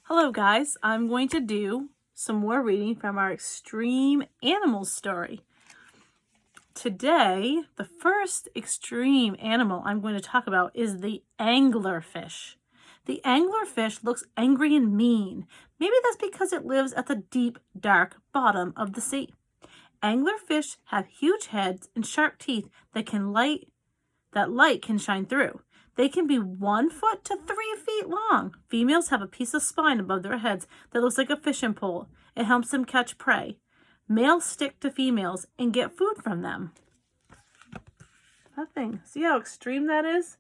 Hello guys, I'm going to do some more reading from our extreme animals story. Today, the first extreme animal I'm going to talk about is the anglerfish. The anglerfish looks angry and mean. Maybe that's because it lives at the deep, dark bottom of the sea. Anglerfish have huge heads and sharp teeth that light can shine through. They can be 1 foot to 3 feet long. Females have a piece of spine above their heads that looks like a fishing pole. It helps them catch prey. Males stick to females and get food from them. Nothing. See how extreme that is?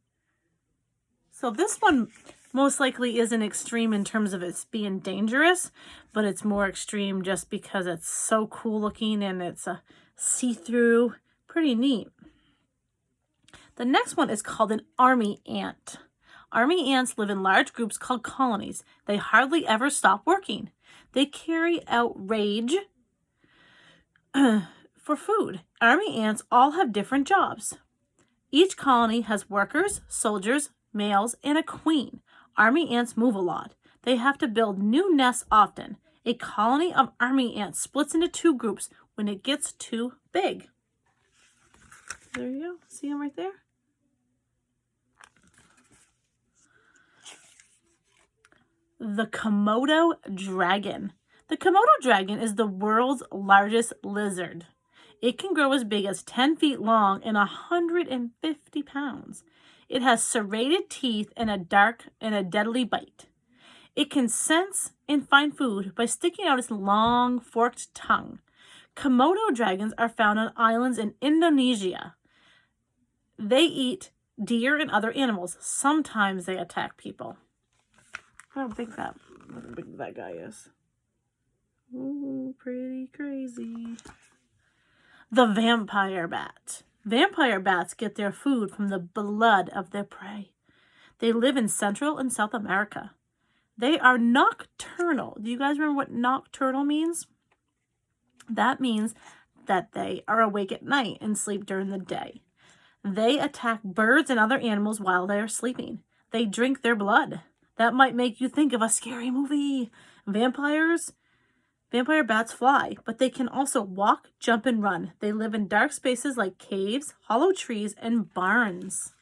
So this one most likely isn't extreme in terms of it's being dangerous, but it's more extreme just because it's so cool looking and it's a see-through. Pretty neat. The next one is called an army ant. Army ants live in large groups called colonies. They hardly ever stop working. They carry out rage for food. Army ants all have different jobs. Each colony has workers, soldiers, males, and a queen. Army ants move a lot. They have to build new nests often. A colony of army ants splits into 2 groups when it gets too big. There you go. See them right there? The Komodo dragon. The Komodo dragon is the world's largest lizard. It can grow as big as 10 feet long and 150 pounds. It has serrated teeth and a deadly bite. It can sense and find food by sticking out its long, forked tongue. Komodo dragons are found on islands in Indonesia. They eat deer and other animals. Sometimes they attack people. I don't think how big that guy is. Ooh, pretty crazy. The vampire bat. Vampire bats get their food from the blood of their prey. They live in Central and South America. They are nocturnal. Do you guys remember what nocturnal means? That means that they are awake at night and sleep during the day. They attack birds and other animals while they are sleeping. They drink their blood. That might make you think of a scary movie. Vampire bats fly, but they can also walk, jump, and run. They live in dark spaces like caves, hollow trees, and barns.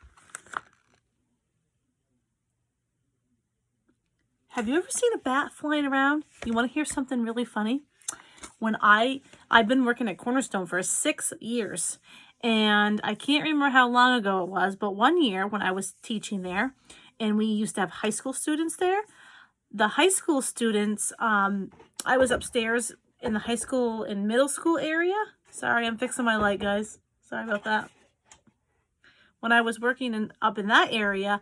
Have you ever seen a bat flying around? You want to hear something really funny? When I've been working at Cornerstone for 6 years, and I can't remember how long ago it was, but one year when I was teaching there, and we used to have high school students there. The high school students, I was upstairs in the high school and middle school area. Sorry, I'm fixing my light, guys. Sorry about that. When I was working up in that area,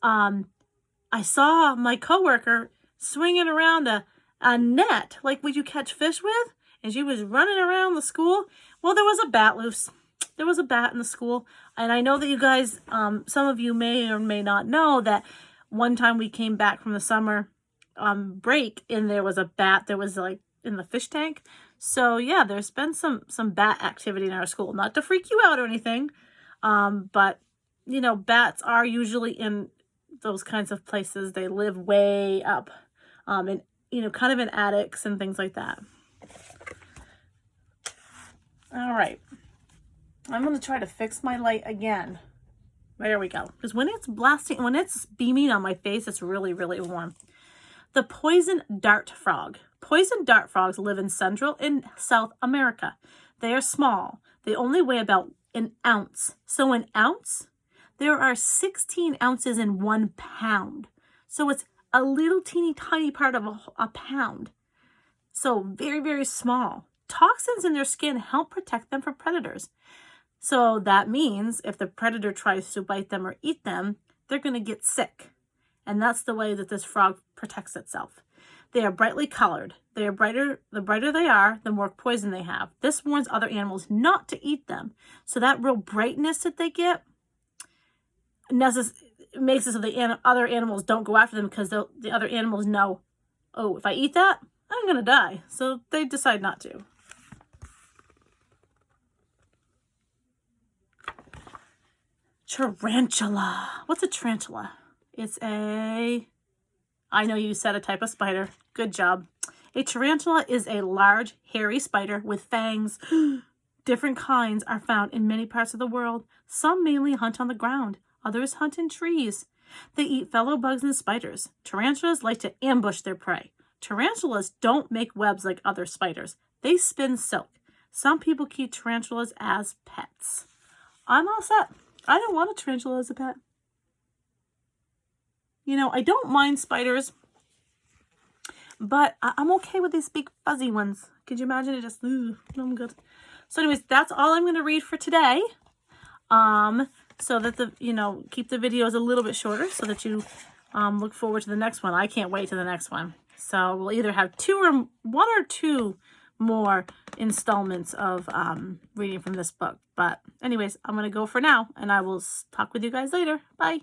I saw my coworker swinging around a net, like what you catch fish with, and she was running around the school. Well, there was a bat loose. There was a bat in the school, and I know that you guys, some of you may or may not know that one time we came back from the summer break, and there was a bat that was like in the fish tank. So yeah, there's been some bat activity in our school. Not to freak you out or anything, but you know, bats are usually in those kinds of places. They live way up, and you know, kind of in attics and things like that. All right. I'm going to try to fix my light again. There we go. Because when it's beaming on my face, it's really, really warm. The poison dart frog. Poison dart frogs live in Central and South America. They are small. They only weigh about an ounce. So an ounce, there are 16 ounces in 1 pound. So it's a little teeny tiny part of a pound. So very, very small. Toxins in their skin help protect them from predators. So that means if the predator tries to bite them or eat them, they're going to get sick. And that's the way that this frog protects itself. They are brightly colored. The brighter they are, the more poison they have. This warns other animals not to eat them. So that real brightness that they get makes it so the other animals don't go after them, because the other animals know, oh, if I eat that, I'm going to die. So they decide not to. Tarantula. What's a tarantula? It's a I know you said a type of spider. Good job. A tarantula is a large, hairy spider with fangs. Different kinds are found in many parts of the world. Some mainly hunt on the ground. Others hunt in trees. They eat fellow bugs and spiders. Tarantulas like to ambush their prey. Tarantulas don't make webs like other spiders. They spin silk. Some people keep tarantulas as pets. I'm all set. I don't want a tarantula as a pet. You know, I don't mind spiders, but I'm okay with these big fuzzy ones. Could you imagine it? Just, no, I'm good. So anyways, that's all I'm going to read for today. So that keep the videos a little bit shorter so that you look forward to the next one. I can't wait to the next one. So we'll either have one or two more installments of reading from this book. But anyways, I'm going to go for now, and I will talk with you guys later. Bye.